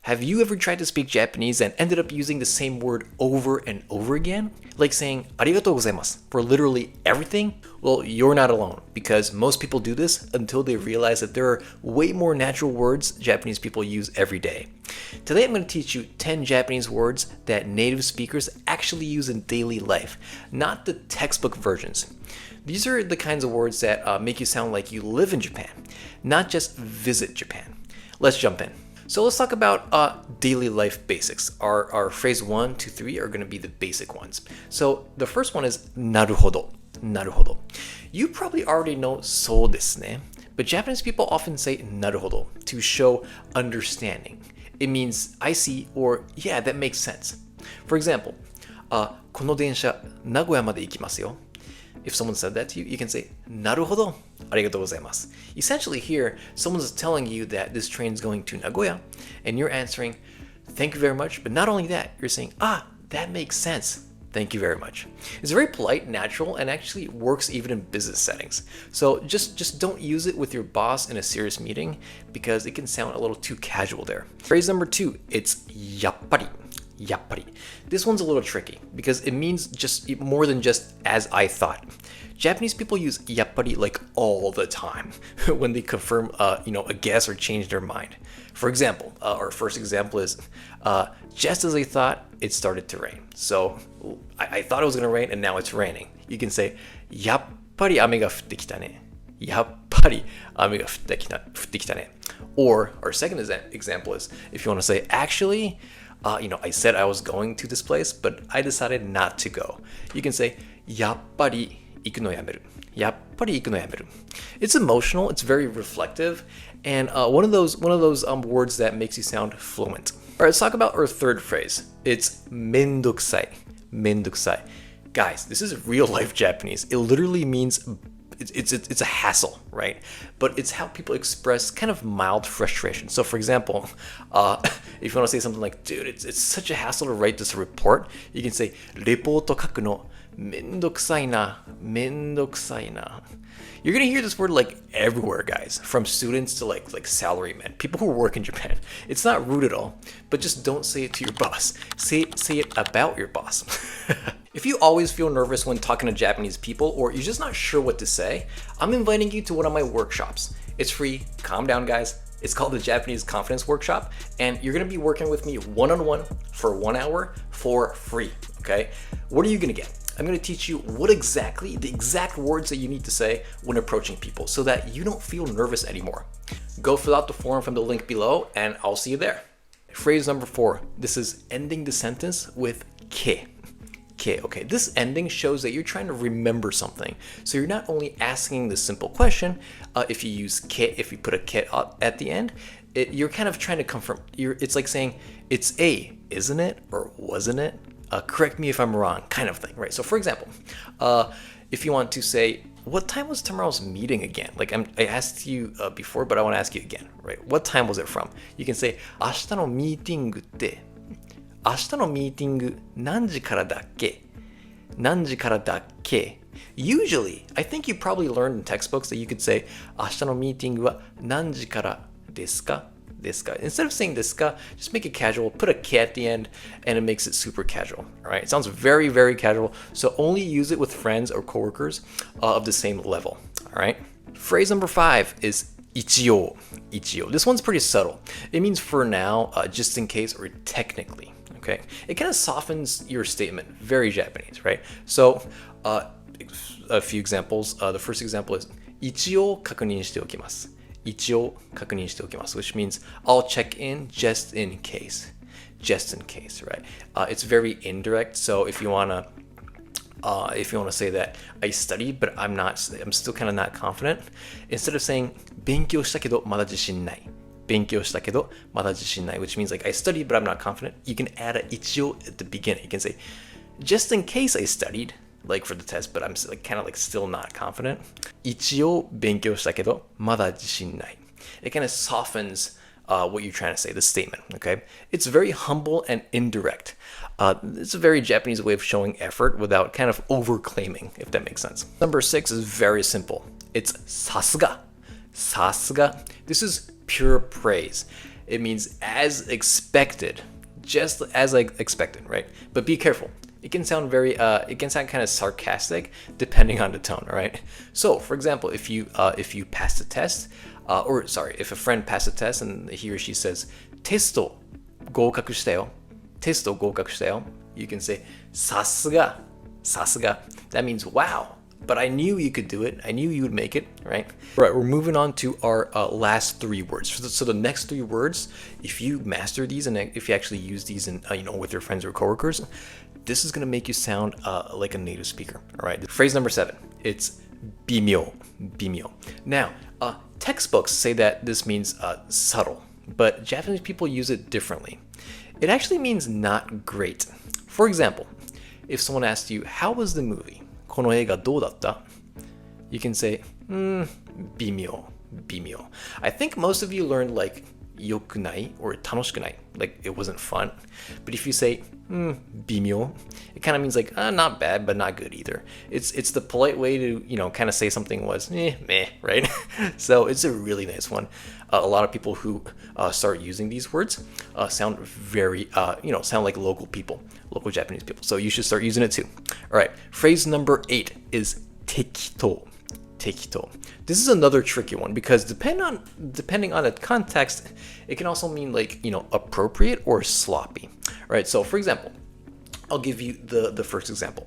Have you ever tried to speak Japanese and ended up using the same word over and over again? Like saying arigatou gozaimasu for literally everything? Well, you're not alone, because most people do this until they realize that there are way more natural words Japanese people use every day. Today I'm going to teach you 10 Japanese words that native speakers actually use in daily life, not the textbook versions. These are the kinds of words that make you sound like you live in Japan, not just visit Japan. Let's jump in. So let's talk about daily life basics. Our phrase 1, 2, 3 are going to be the basic ones. So the first one is naruhodo. Naruhodo. You probably already know so desu ne, but Japanese people often say naruhodo to show understanding. It means I see, or yeah, that makes sense. For example, この電車名古屋まで行きますよ. If someone said that to you, you can say, なるほど, arigatou gozaimasu. Essentially here, someone's telling you that this train is going to Nagoya, and you're answering, thank you very much. But not only that, you're saying, that makes sense. Thank you very much. It's very polite, natural, and actually works even in business settings. So just don't use it with your boss in a serious meeting because it can sound a little too casual there. Phrase number 2, it's yappari. Yappari. This one's a little tricky because it means just more than just as I thought. Japanese people use yappari like all the time when they confirm a guess or change their mind. For example, our first example is just as I thought, it started to rain. So I thought it was going to rain and now it's raining. You can say やっぱり雨が降ってきたね. やっぱり雨が降ってきたね. Or our second example is if you want to say actually, I said I was going to this place, but I decided not to go. You can say, やっぱり行くのやめる. やっぱり行くのやめる. It's emotional, it's very reflective, and one of those words that makes you sound fluent. All right, let's talk about our third phrase. It's めんどくさい. めんどくさい. Guys, this is real life Japanese. It literally means it's a hassle, right? But it's how people express kind of mild frustration. So for example, if you want to say something like, dude, it's such a hassle to write this report, you can say, レポート書くのめんどくさいな, めんどくさいな. You're gonna hear this word like everywhere, guys, from students to like salarymen, people who work in Japan. It's not rude at all, but just don't say it to your boss. Say it about your boss. If you always feel nervous when talking to Japanese people, or you're just not sure what to say, I'm inviting you to one of my workshops. It's free. Calm down, guys. It's called the Japanese Confidence Workshop, and you're gonna be working with me one-on-one for 1 hour for free, okay? What are you gonna get? I'm going to teach you the exact words that you need to say when approaching people so that you don't feel nervous anymore. Go fill out the form from the link below and I'll see you there. Phrase number 4. This is ending the sentence with ke. Ke, okay. This ending shows that you're trying to remember something. So you're not only asking the simple question, if you use ke, if you put a ke at the end, you're kind of trying to confirm. It's like saying, it's A, isn't it? Or wasn't it? Correct me if I'm wrong, kind of thing, right? So for example, if you want to say, what time was tomorrow's meeting again? Like I asked you before, but I want to ask you again, right? What time was it from? You can say, 明日のミーティングって、明日のミーティング何時からだっけ? 何時からだっけ? Usually, I think you probably learned in textbooks that you could say, 明日のミーティングは何時からですか? Instead of saying desuka, just make it casual, put a ke at the end, and it makes it super casual. All right, it sounds very, very casual, so only use it with friends or coworkers of the same level. All right. Phrase number 5 is ichiyo. Ichiyo. This one's pretty subtle. It means for now, just in case, or technically. Okay. It kind of softens your statement. Very Japanese, right? So, a few examples. The first example is 一応確認しておきます. 一応確認しておきます, which means I'll check in just in case. Just in case, right? It's very indirect, so if you wanna say that I studied but I'm still kind of not confident, instead of saying 勉強したけどまだ自信ない. 勉強したけどまだ自信ない, which means like I studied but I'm not confident, you can add a 一応 at the beginning. You can say just in case I studied, like for the test, but I'm like, kind of like still not confident. 一応勉強したけどまだ自信ない. It kind of softens what you're trying to say, the statement, okay? It's very humble and indirect. It's a very Japanese way of showing effort without kind of over-claiming, if that makes sense. Number 6 is very simple. It's さすが. さすが. This is pure praise. It means as expected, just as like expected, right? But be careful. It can sound it can sound kind of sarcastic depending on the tone, all right? So, for example, if you pass the test, or sorry, if a friend passed a test and he or she says, "Testo 合格したよ." Testo 合格したよ. You can say, "さすが." That means wow. But I knew you could do it. I knew you would make it, right? All right, we're moving on to our last three words. So the next three words, if you master these and if you actually use these in, with your friends or coworkers, this is gonna make you sound like a native speaker. All right. Phrase number 7. It's bimyo. Now, textbooks say that this means subtle, but Japanese people use it differently. It actually means not great. For example, if someone asked you, "How was the movie?" この映画どうだった? You can say, 微妙. I think most of you learned like 良くない or 楽しくない, like it wasn't fun. But if you say 微妙, it kind of means like not bad but not good either. It's the polite way to kind of say something was meh, right? So it's a really nice one. A lot of people who start using these words sound very sound like local Japanese people. So you should start using it too. All right, phrase number 8 is 適当. This is another tricky one because depending on the context, it can also mean like appropriate or sloppy. All right, so for example, I'll give you the first example.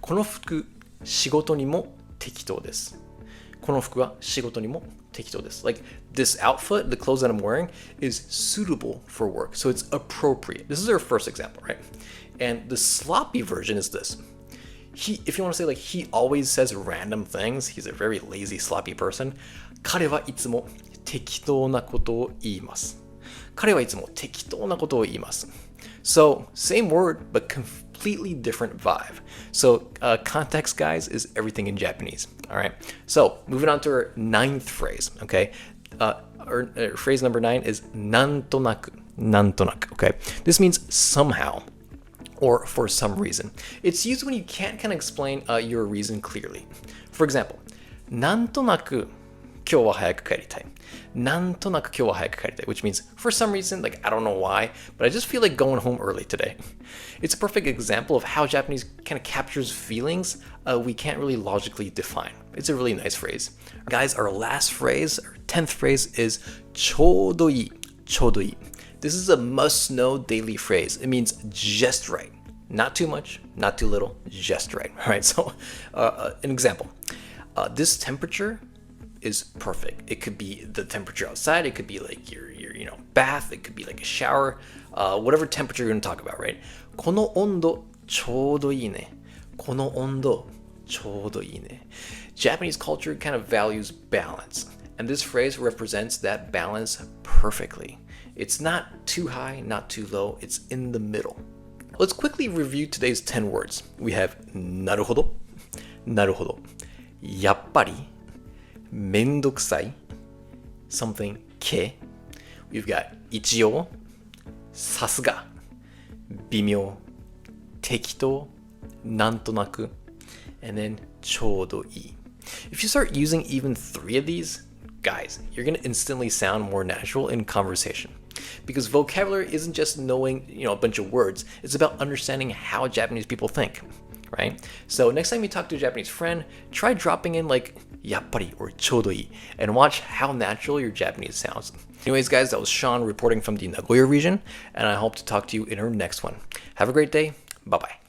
この服仕事にも適当です。この服は仕事にも適当です。Like this outfit, the clothes that I'm wearing, is suitable for work, so it's appropriate. This is our first example, right? And the sloppy version is this. If you want to say like he always says random things, he's a very lazy, sloppy person. 彼はいつも適当なことを言います。彼はいつも適当なことを言います。So, same word, but completely different vibe. So, context, guys, is everything in Japanese. All right. So, moving on to our 9th phrase, okay? Phrase number 9 is なんとなく. Okay? This means somehow or for some reason. It's used when you can't kind of explain your reason clearly. For example, なんとなく今日は早く帰りたい. なんとなく今日は早く帰りたい, which means for some reason, like I don't know why, but I just feel like going home early today. It's a perfect example of how Japanese kind of captures feelings we can't really logically define. It's a really nice phrase. Guys, our last phrase, our 10th phrase is ちょうどいい. This is a must-know daily phrase. It means just right. Not too much, not too little, just right. All right, so an example. This temperature is perfect. It could be the temperature outside. It could be like your bath. It could be like a shower. Whatever temperature you're going to talk about, right? この温度ちょうどいいね. この温度ちょうどいいね. Japanese culture kind of values balance, and this phrase represents that balance perfectly. It's not too high, not too low. It's in the middle. Let's quickly review today's 10 words. We have なるほど, やっぱり, めんどくさい, something け. We've got 一応, さすが, 微妙, 適当, なんとなく, and then ちょうどいい. If you start using even 3 of these, guys, you're going to instantly sound more natural in conversation. Because vocabulary isn't just knowing, a bunch of words. It's about understanding how Japanese people think, right? So next time you talk to a Japanese friend, try dropping in like やっぱり or ちょうどいい and watch how natural your Japanese sounds. Anyways, guys, that was Sean reporting from the Nagoya region, and I hope to talk to you in our next one. Have a great day. Bye-bye.